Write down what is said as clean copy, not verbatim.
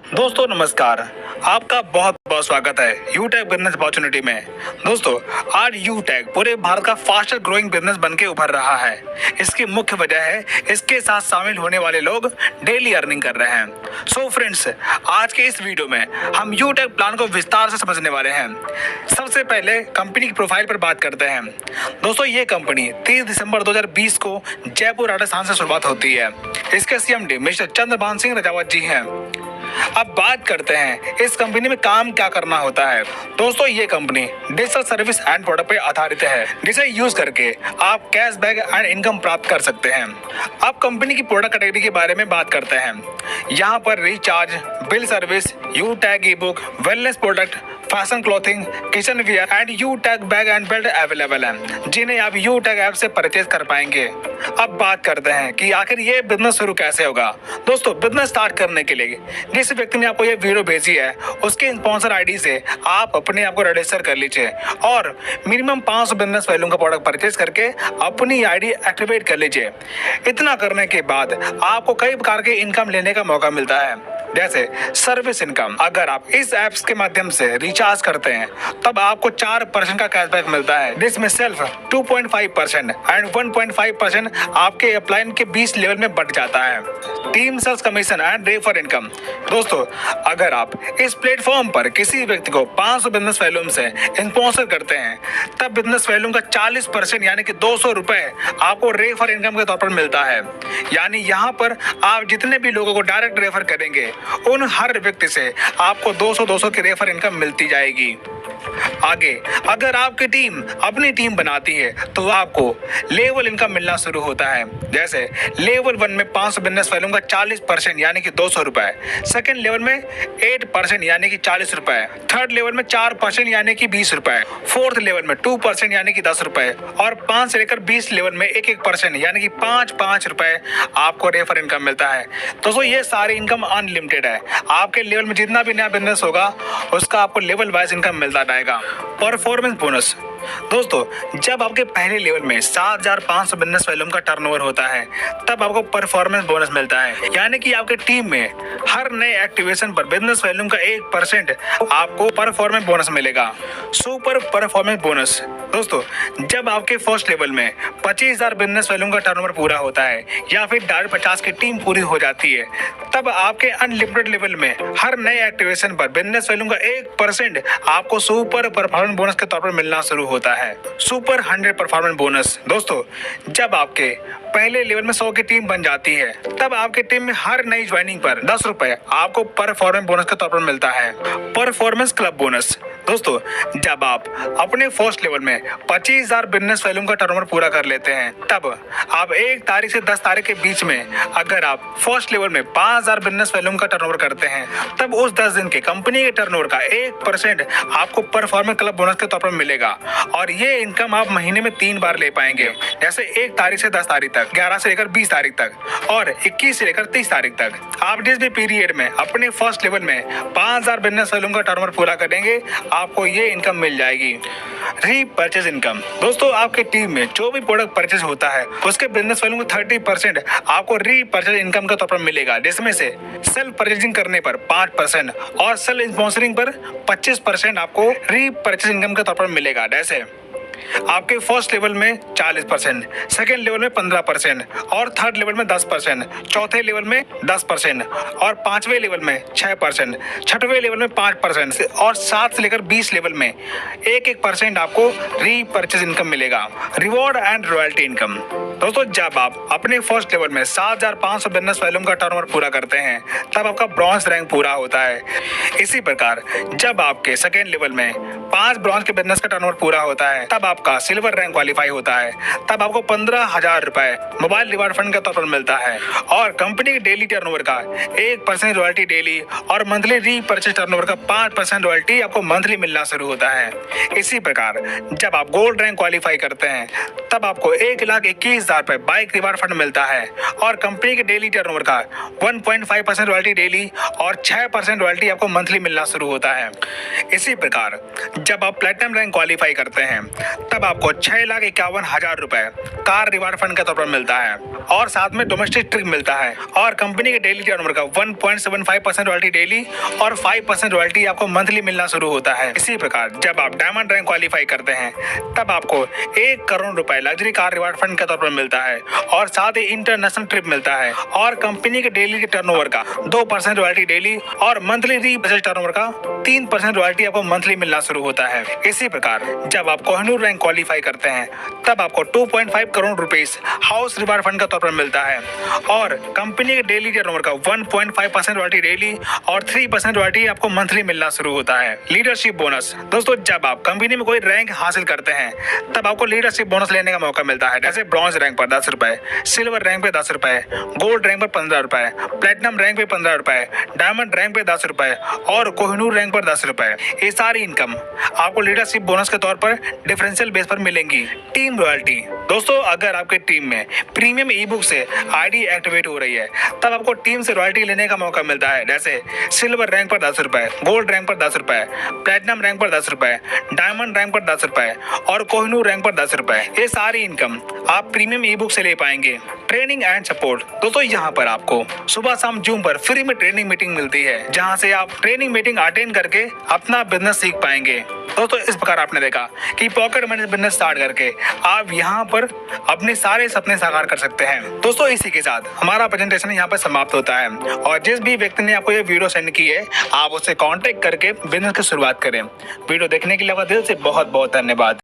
दोस्तों नमस्कार, आपका बहुत बहुत स्वागत है यूटैग बिजनेस अपॉर्चुनिटी में। दोस्तों आज यूटैग पूरे भारत का फास्टर ग्रोइंग बिजनेस बनके उभर रहा है। इसकी मुख्य वजह है इसके साथ शामिल होने वाले लोग डेली अर्निंग कर रहे हैं। सो फ्रेंड्स, आज के इस वीडियो में हम यूटैग प्लान को विस्तार से समझने वाले हैं। सबसे पहले कंपनी की प्रोफाइल पर बात करते हैं। दोस्तों ये कंपनी 30 दिसंबर 2020 को जयपुर राजस्थान से शुरुआत होती है। इसके सीएमडी मिस्टर चंद्रभान सिंह रजावत जी हैं। अब बात करते हैं इस कंपनी में काम क्या करना होता है। दोस्तों ये company digital service and product पे आधारित है, जिसे यूज करके आप कैशबैक एंड इनकम प्राप्त कर सकते हैं। अब कंपनी की प्रोडक्ट कैटेगरी के बारे में बात करते हैं। यहाँ पर रिचार्ज, बिल सर्विस, यूटैग e book, wellness product, fashion clothing, kitchen wear and यूटैग बैग एंड बेल्ट अवेलेबल है, जिन्हें आप यूटैग ऐप से परचेज कर पाएंगे। अब बात करते हैं कि आखिर ये बिजनेस शुरू कैसे होगा। दोस्तों बिजनेस स्टार्ट करने के लिए जिस व्यक्ति ने आपको ये वीडियो भेजी है उसके स्पॉन्सर आईडी से आप अपने आप को रजिस्टर कर लीजिए और मिनिमम 500 बिजनेस वैल्यू का प्रोडक्ट परचेज करके अपनी आईडी एक्टिवेट कर लीजिए। इतना करने के बाद आपको कई प्रकार के इनकम लेने का मौका मिलता है, जैसे सर्विस इनकम। अगर आप इस ऐप्स के माध्यम से रिचार्ज करते हैं तब आपको 4% का कैशबैक मिलता है, जिसमें सेल्फ 2.5% एंड 1.5% आपके अपलाइन के 20 लेवल में बढ़ जाता है। Team sales commission and refer income. दोस्तों अगर आप इस प्लेटफॉर्म पर किसी व्यक्ति को 500 बिजनेस वैल्यूम से स्पॉन्सर करते हैं तब बिजनेस वैल्यूम का 40% यानी कि 200 रुपए आपको रेफर इनकम के तौर पर मिलता है। यानी यहाँ पर आप जितने भी लोगों को डायरेक्ट रेफर करेंगे उन हर व्यक्ति से आपको 200 की रेफर इनकम मिलती जाएगी। आगे अगर आपकी टीम अपनी टीम बनाती है तो आपको लेवल इनकम मिलना शुरू होता है। जैसे लेवल 1 में 500 बिजनेस वैल्यूम का 40% यानी कि 200 रुपए, सेकेंड लेवल में 8% यानी कि 40 रुपए, थर्ड लेवल में 4% यानी कि 20 रुपए, फोर्थ लेवल में 2% यानी कि 10 रुपए और 5 से लेकर 20 लेवल में 1% यानी कि 5 रुपए आपको रेफर इनकम मिलता है। दोस्तों ये सारी इनकम अनलिमिटेड है। आपके लेवल में जितना भी नया बिजनेस होगा उसका आपको लेवल वाइज इनकम मिलता रहेगा। Performance bonus. दोस्तों जब आपके पहले लेवल में 7,500 बिजनेस वैल्यूम का टर्नओवर होता है तब आपको परफॉर्मेंस बोनस मिलता है, यानी कि आपके टीम में हर नए एक्टिवेशन पर बिजनेस वैल्यूम का 1% आपको परफॉर्मेंस बोनस मिलेगा। Super performance bonus. दोस्तों जब आपके फर्स्ट लेवल में 25,000 बिजनेस वैल्यूम का टर्नओवर पूरा होता है या फिर 50 की टीम पूरी हो जाती है तब आपके अनलिमिटेड लेवल में हर नए एक्टिवेशन पर बिजनेस वैल्यूम का 1% आपको सुपर परफॉर्मेंस बोनस के तौर पर मिलना शुरू होता है। Super 100 performance bonus. दोस्तों जब आपके पहले लेवल में 100 की टीम बन जाती है तब आपके टीम में हर नई ज्वाइनिंग पर 10 रुपए आपको परफॉर्मेंस बोनस के तौर पर मिलता है। Performance club bonus. दोस्तों जब आप अपने फर्स्ट लेवल में 25,000 बिजनेस वैल्यूम का टर्नओवर पूरा कर लेते हैं तब आप 1 तारीख से 10 तारीख के बीच में अगर आप फर्स्ट लेवल में 5,000 बिजनेस वैल्यूम का टर्नओवर करते हैं तब उस 10 दिन के कंपनी के टर्नओवर का 1% आपको परफॉर्मेंस क्लब बोनस के तौर पर मिलेगा और ये इनकम आप महीने में 3 बार ले पाएंगे। जैसे 1 तारीख से 10 तारीख तक, 11 से लेकर 20 तारीख तक और 21 से लेकर 30 तारीख तक। आप जिस भी पीरियड में अपने फर्स्ट लेवल में 5,000 बिजनेस वैल्यूम का टर्नओवर पूरा करेंगे आपको ये इनकम मिल जाएगी। Repurchase income. दोस्तों आपके टीम में जो भी प्रोडक्ट परचेज होता है उसके बिजनेस वैल्यू का 30% आपको रीपरचेज इनकम के तौर पर मिलेगा, जिसमें से सेल्फ परचेजिंग करने पर 5% और सेल्फ स्पॉन्सरिंग पर 25% आपको रीपरचेज इनकम के तौर पर मिलेगा। जैसे आपके फर्स्ट लेवल में 40%, सेकेंड लेवल में 15% और थर्ड लेवल में 10%, चौथे लेवल में 10% और 5वें लेवल में 6%, छठवें लेवल में 5% और 7 से लेकर 20 लेवल में 1% आपको रीपरचेज इनकम मिलेगा। Reward and royalty income. दोस्तों जब आप अपने फर्स्ट लेवल में 7,500 बिजनेस वैल्यूम का टर्नओवर पूरा करते हैं तब आपका ब्रॉन्ज रैंक पूरा होता है। इसी प्रकार जब आपके सेकेंड लेवल में 5 ब्रॉन्ज के बिजनेस का टर्नओवर पूरा होता है तब आपका सिल्वर रैंक क्वालिफाई होता है। तब आपको 15,000 रुपए मोबाइल रिवार्ड फंड के तौर पर मिलता है और कंपनी के डेली टर्नओवर का 1% रॉयल्टी डेली और मंथली रीपरचेज टर्नओवर का 5% रॉयल्टी आपको मंथली मिलना शुरू होता है। इसी प्रकार जब आप गोल्ड रैंक क्वालिफाई करते हैं तब आपको 1,21,000 रुपए बाइक रिवार्ड फंड मिलता है और कंपनी के डेली टर्नओवर का 1.5% रॉयल्टी डेली और 6% रॉयल्टी आपको मंथली मिलना शुरू होता है। इसी प्रकार जब आप प्लेटिनम रैंक क्वालिफाई करते हैं तब आपको 6,51,000 रुपए कार रिवार्ड फंड के तौर पर मिलता है और साथ में डोमेस्टिक ट्रिप मिलता है और कंपनी के डेली टर्नओवर का 1.75% रॉयल्टी डेली और 5% रॉयल्टी आपको मंथली मिलना शुरू होता है। इसी प्रकार जब आप डायमंड रैंक क्वालिफाई करते हैं तब आपको 1 करोड़ रुपए लग्जरी कार रिवार्ड फंड के तौर पर मिलता है और साथ ही इंटरनेशनल ट्रिप मिलता है और कंपनी के डेली टर्नओवर का 2% रॉयल्टी डेली और मंथली रीबजट टर्नओवर का 3% रॉयल्टी आपको मंथली मिलना शुरू होता है। इसी प्रकार जब आप कोहिनूर रैंक क्वालिफाई करते हैं तब आपको 2.5 crore rupees house reward fund के तौर पर मिलता है और कंपनी के डेली टर्नओवर का 1.5% रॉयल्टी डेली और 3% रॉयल्टी आपको मंथली मिलना शुरू होता है। लीडरशिप बोनस दोस्तों, जब आप कंपनी में कोई रैंक हासिल करते हैं तब आपको लीडरशिप बोनस लेने का मौका मिलता है। जैसे ब्रॉन्ज रैंक पर 10 रुपए, सिल्वर रैंक पे 10 रुपए, गोल्ड रैंक पर 15 रुपए, प्लेटिनम रैंक पे 15 रुपए, डायमंड रैंक पे 10 रुपए और कोहिनूर रैंक पर 10 रुपए। ये सारी इनकम आपको लीडरशिप बोनस के तौर पर डिफरेंशियल बेस पर मिलेंगी। टीम रॉयल्टी दोस्तों, अगर आपके टीम में प्रीमियम ई बुक से आईडी एक्टिवेट हो रही है तब आपको टीम से रॉयल्टी लेने का मौका मिलता है। जैसे सिल्वर रैंक पर 10 रुपए, गोल्ड रैंक पर 10 रुपए, प्लेटिनम रैंक पर 10 रुपए, डायमंड रैंक पर 10 रुपए और कोहिनूर रैंक पर 10 रुपए। ये सारी इनकम आप प्रीमियम ई बुक से ले पाएंगे। ट्रेनिंग एंड सपोर्ट दोस्तों, यहाँ पर आपको सुबह शाम जूम पर फ्री में ट्रेनिंग मीटिंग मिलती है जहाँ से आप ट्रेनिंग मीटिंग अटेंड करके अपना बिजनेस सीख पाएंगे। दोस्तों इस प्रकार आपने देखा कि पॉकेट मनी बिजनेस स्टार्ट करके आप यहाँ पर अपने सारे सपने साकार कर सकते हैं। दोस्तों इसी के साथ हमारा प्रेजेंटेशन यहाँ पर समाप्त होता है और जिस भी व्यक्ति ने आपको ये वीडियो सेंड की है आप उससे कांटेक्ट करके बिजनेस की शुरुआत करें। वीडियो देखने के लिए आपका दिल से बहुत बहुत धन्यवाद।